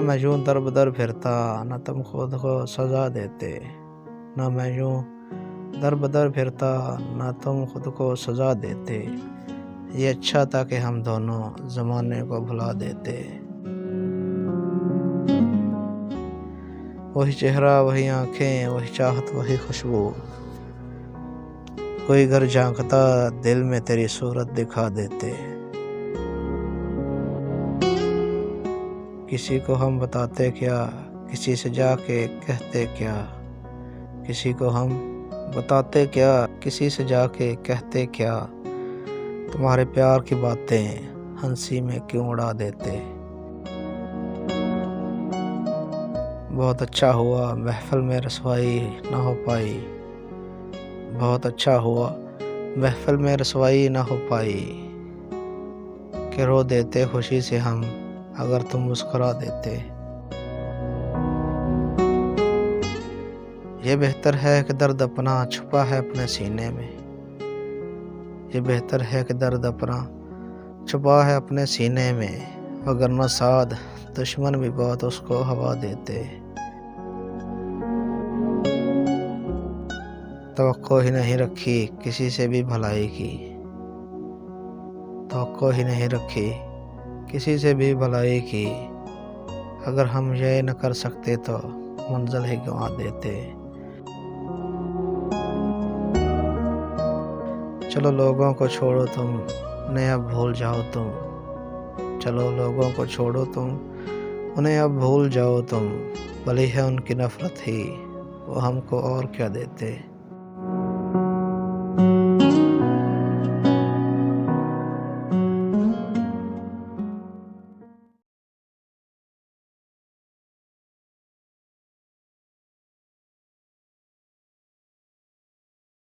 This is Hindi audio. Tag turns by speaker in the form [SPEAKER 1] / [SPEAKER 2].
[SPEAKER 1] मैं यूं दर बदर फिरता, न तुम खुद को सजा देते। ना मैं यूं दर बदर फिरता, ना तुम खुद को सजा देते। ये अच्छा था कि हम दोनों ज़माने को भुला देते। वही चेहरा, वही आंखें, वही चाहत, वही खुशबू। कोई घर झांकता, दिल में तेरी सूरत दिखा देते। किसी को हम बताते क्या, किसी से जाके कहते क्या। किसी को हम बताते क्या, किसी से जाके कहते क्या। तुम्हारे प्यार की बातें हंसी में क्यों उड़ा देते। बहुत अच्छा हुआ महफिल में रसवाई ना हो पाई। बहुत अच्छा हुआ महफिल में रसवाई ना हो पाई। कि रो देते खुशी से हम अगर तुम मुस्कुरा देते। ये बेहतर है कि दर्द अपना छुपा है अपने सीने में। ये बेहतर है कि दर्द अपना छुपा है अपने सीने में। वगरना साध दुश्मन भी बहुत उसको हवा देते। तवक्को ही नहीं रखी किसी से भी भलाई की। तवक्को ही नहीं रखी किसी से भी भलाई की। अगर हम ये न कर सकते तो मंजिल ही गंवा देते। चलो लोगों को छोड़ो तुम, उन्हें अब भूल जाओ तुम। चलो लोगों को छोड़ो तुम, उन्हें अब भूल जाओ तुम। भली है उनकी नफरत ही, वो हमको और क्या देते।